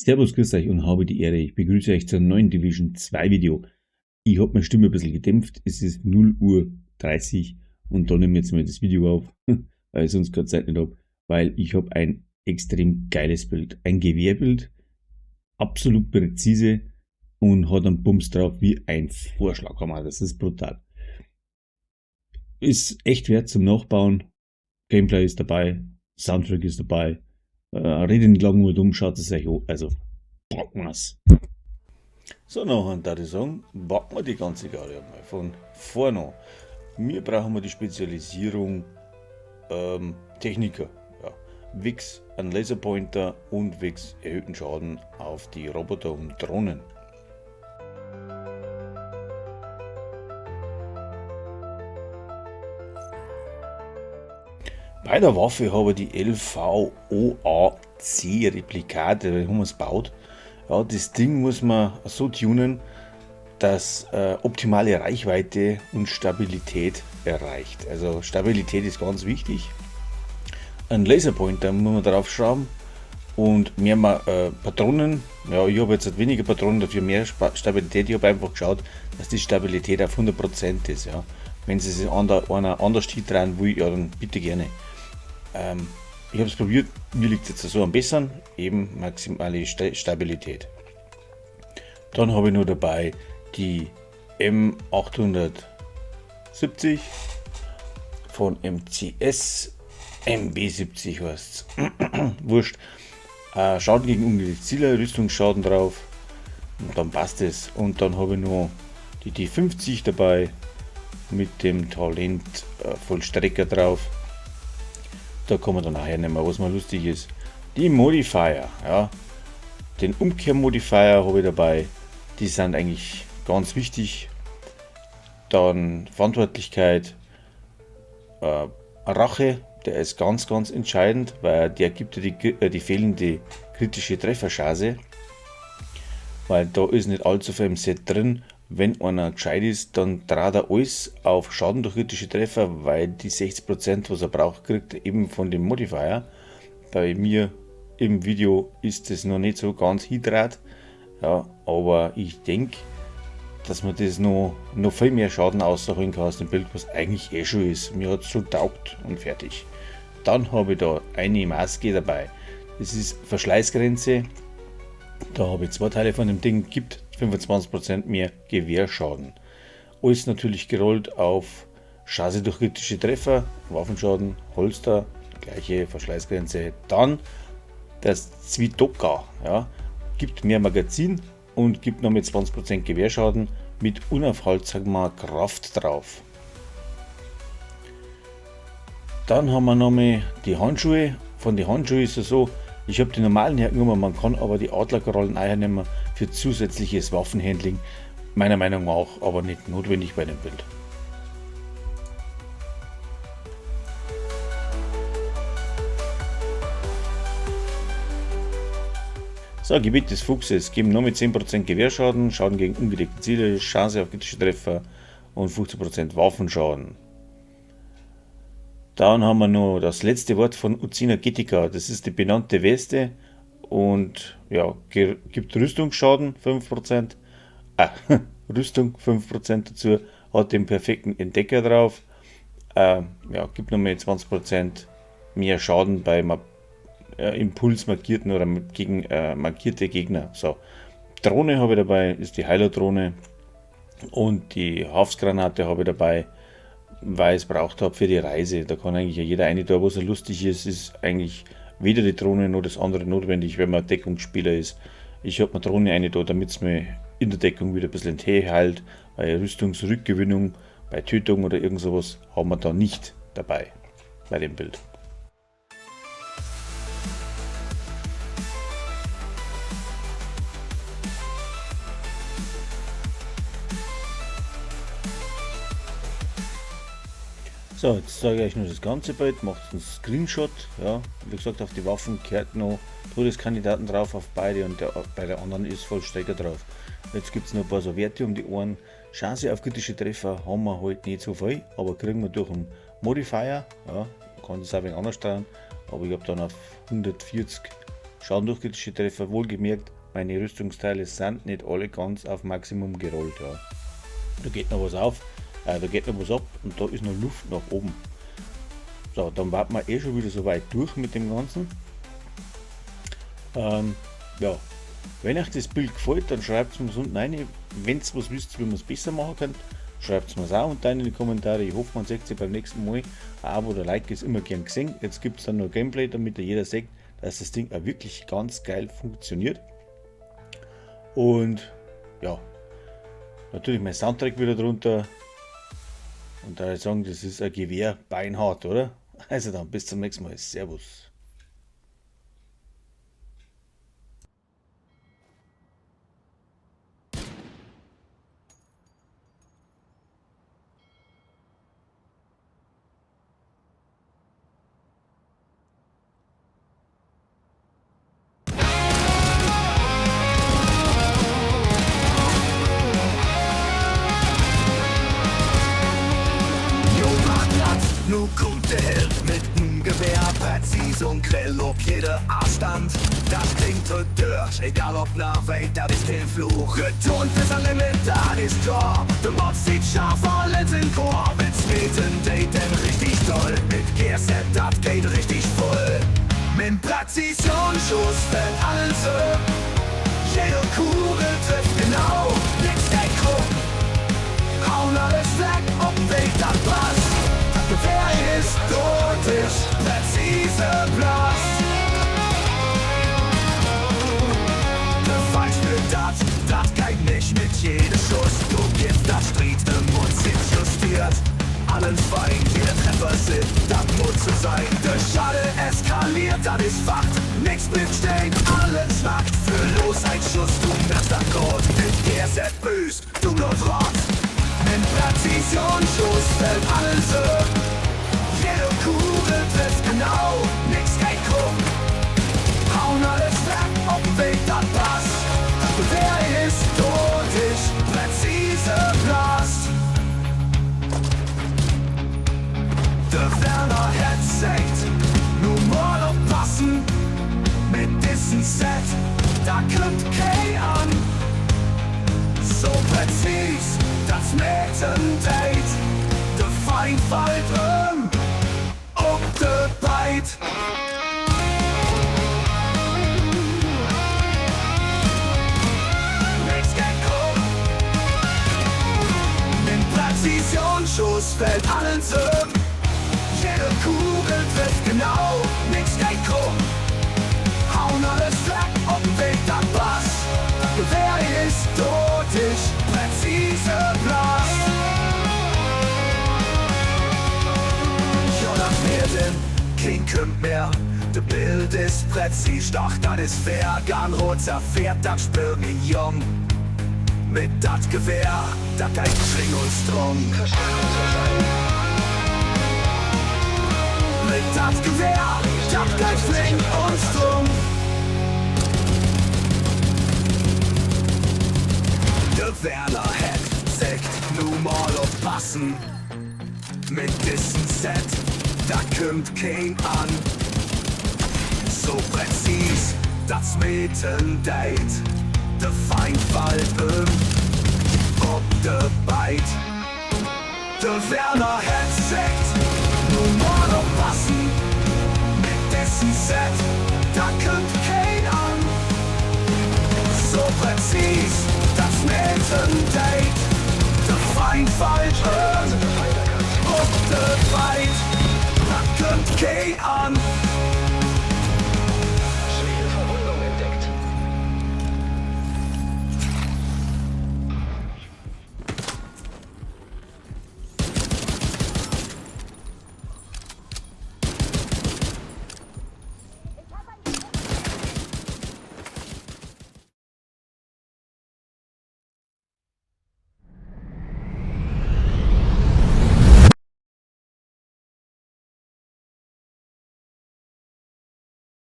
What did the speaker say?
Servus, grüß euch und habe die Ehre. Ich begrüße euch zur neuen Division 2 Video. Ich habe meine Stimme ein bisschen gedämpft. Es ist 0:30 Uhr und da nehme ich jetzt mal das Video auf, weil ich sonst keine Zeit nicht habe. Weil ich habe ein extrem geiles Bild. Ein Gewehrbild, absolut präzise und hat einen Bums drauf wie ein Vorschlaghammer. Das ist brutal. Ist echt wert zum Nachbauen. Gameplay ist dabei, Soundtrack ist dabei. Redet nicht lang nur dumm, schaut es euch an. Also, packen wir's. So, nachher da ich sagen, packen wir die ganze Garde einmal von vorne an. Wir brauchen die Spezialisierung Techniker. Ja. Wix, ein Laserpointer und Wix erhöhten Schaden auf die Roboter und Drohnen. Bei der Waffe habe ich die LVOAC Replikate, haben wir es gebaut. Ja, das Ding muss man so tunen, dass optimale Reichweite und Stabilität erreicht. Also Stabilität ist ganz wichtig. Ein Laserpointer muss man drauf schrauben und mehr Patronen. Ja, ich habe jetzt weniger Patronen, dafür mehr Stabilität. Ich habe einfach geschaut, dass die Stabilität auf 100% ist. Ja. Wenn sie sich einer anders dran will, ja, dann bitte gerne. Ich habe es probiert, mir liegt es jetzt so am besseren, eben maximale Stabilität. Dann habe ich noch dabei die M870 von MCS, MB70 heißt es. Wurscht. Schaden gegen ungeliebte Ziele, Rüstungsschaden drauf und dann passt es. Und dann habe ich noch die D50 dabei mit dem Talent Vollstrecker drauf. Da kann man dann nachher nicht mehr, was mal lustig ist. Die Modifier, ja. Den Umkehrmodifier habe ich dabei. Die sind eigentlich ganz wichtig. Dann Verantwortlichkeit, Rache, der ist ganz, ganz entscheidend, weil der gibt ja die fehlende kritische Trefferchance. Weil da ist nicht allzu viel im Set drin. Wenn einer gescheit ist, dann dreht er alles auf Schaden durch kritische Treffer, weil die 60%, was er braucht, kriegt er eben von dem Modifier. Bei mir im Video ist das noch nicht so ganz hydrat, ja, aber ich denke, dass man das noch viel mehr Schaden rausholen kann aus dem Bild, was eigentlich eh schon ist. Mir hat es schon taugt und fertig. Dann habe ich da eine Maske dabei. Das ist Verschleißgrenze. Da habe ich 2 Teile von dem Ding, gibt 25% mehr Gewehrschaden. Alles natürlich gerollt auf Chance durch kritische Treffer, Waffenschaden, Holster, gleiche Verschleißgrenze. Dann das Zwitoka, ja, gibt mehr Magazin und gibt noch mit 20% Gewehrschaden mit unaufhaltsamer Kraft drauf. Dann haben wir nochmal die Handschuhe. Von den Handschuhen ist es so, ich habe die normalen hergenommen, man kann aber die Adlerkorallen hernehmen für zusätzliches Waffenhandling. Meiner Meinung nach auch, aber nicht notwendig bei dem Bild. So, Gebiet des Fuchses geben nur mit 10% Gewehrschaden, Schaden gegen ungedeckte Ziele, Chance auf kritische Treffer und 15% Waffenschaden. Dann haben wir noch das letzte Wort von Ucina Getica, das ist die benannte Weste und ja, gibt Rüstungsschaden 5%, Rüstung 5% dazu, hat den perfekten Entdecker drauf, ja, gibt nochmal 20% mehr Schaden bei impulsmarkierten oder gegen markierte Gegner. So, Drohne habe ich dabei, ist die Heiler-Drohne und die Haftsgranate habe ich dabei, weil ich es braucht habe für die Reise. Da kann eigentlich jeder eine da, was lustig ist eigentlich weder die Drohne noch das andere notwendig, wenn man Deckungsspieler ist. Ich habe eine Drohne eine da, damit es mir in der Deckung wieder ein bisschen hält, weil Rüstungsrückgewinnung bei Tötung oder irgend sowas haben wir da nicht dabei bei dem Bild. So, jetzt zeige ich euch nur das ganze Bild, macht einen Screenshot. Ja, wie gesagt, auf die Waffen kehrt noch Todeskandidaten drauf, auf beide und bei der anderen ist Vollstrecker drauf. Jetzt gibt es noch ein paar so Werte um die Ohren. Chance auf kritische Treffer haben wir halt nicht so viel, aber kriegen wir durch einen Modifier. Ja, kann das auch ein wenig anders steuern, aber ich habe dann auf 140 schauen durch kritische Treffer. Wohlgemerkt, meine Rüstungsteile sind nicht alle ganz auf Maximum gerollt. Ja. Da geht noch was auf, da geht noch was ab und da ist noch Luft nach oben. So, dann warten wir eh schon wieder so weit durch mit dem Ganzen. Ja, wenn euch das Bild gefällt, dann schreibt es mir unten rein. Wenn ihr was wisst, wie man es besser machen könnt, schreibt es mir auch unten in die Kommentare. Ich hoffe, man sieht sich beim nächsten Mal. Ein Abo oder Like ist immer gern gesehen. Jetzt gibt es dann noch Gameplay, damit jeder sieht, dass das Ding auch wirklich ganz geil funktioniert. Und ja, natürlich mein Soundtrack wieder drunter. Und da würde ich sagen, das ist ein Gewehr beinhart, oder? Also dann, bis zum nächsten Mal. Servus. Nu kommt der Held mit nem Gewehr, präzis und grell ob jeder Abstand. Das klingt so durch, egal ob nach weiter ist den Fluch. Getont ist ein Limit, das ist klar. Der Mod sieht scharf, alles in Chor. Witz mit dem Daten richtig toll. Mit Gearset, das geht richtig voll. Mit Präzisionsschuss fällt alles ab. Jede Kugel trifft genau, nix geht krumm. Hauen alles weg, ob Weg das passt. Gewehr ist totisch, präzise Blass. Der Feind spürt das geht nicht mit jedem Schuss. Du gibst das Stried im Mund, sind justiert. Allen Feind, jeder Treffer sind, das muss so sein. Der Schade eskaliert, das ist Fakt. Nix bleibt stehen, alles nackt. Für los ein Schuss, du merkst das Code. Mit Gearset büßt, du Blut rot. Mit Präzisionsschuss fällt alles ab. Jede Kugel trifft genau, nix geht krumm. Hauen alles weg, auf dem Weg das passt. Wer ist totisch, präzise Blast. Der Werner hat sagt, nur mal aufpassen. Mit diesem Set, da kommt kein an. So präzis, das mit dem Date. Der Feind fällt ob der Beit. Nix geht krumm. Mit Präzisionsschuss fällt alles um. Jede Kugel trifft genau, nix geht krumm. Hauen alles weg, ob dem Weg das passt. Gewehr ist totisch, präzise Blast. Kein kommt mehr, de Bild ist präzis, doch das ist fair. Garnrot zerfährt, dann spür mich jung. Mit dat Gewehr, da geht Schwing und Strung. Mit dat Gewehr, da geht Schwing und Strung. Der Werner hat sagt, nu mal aufpassen. Mit diesem Set, da kommt kein an. So präzis, das mit dem Date. Der Feind fällt ob der Beit. Der Werner hat sagt, nur mal aufpassen. Mit diesem Set, da kommt kein an. So präzis, das mit dem Date. Der Feind fällt ob der Beit. Da kommt kein an.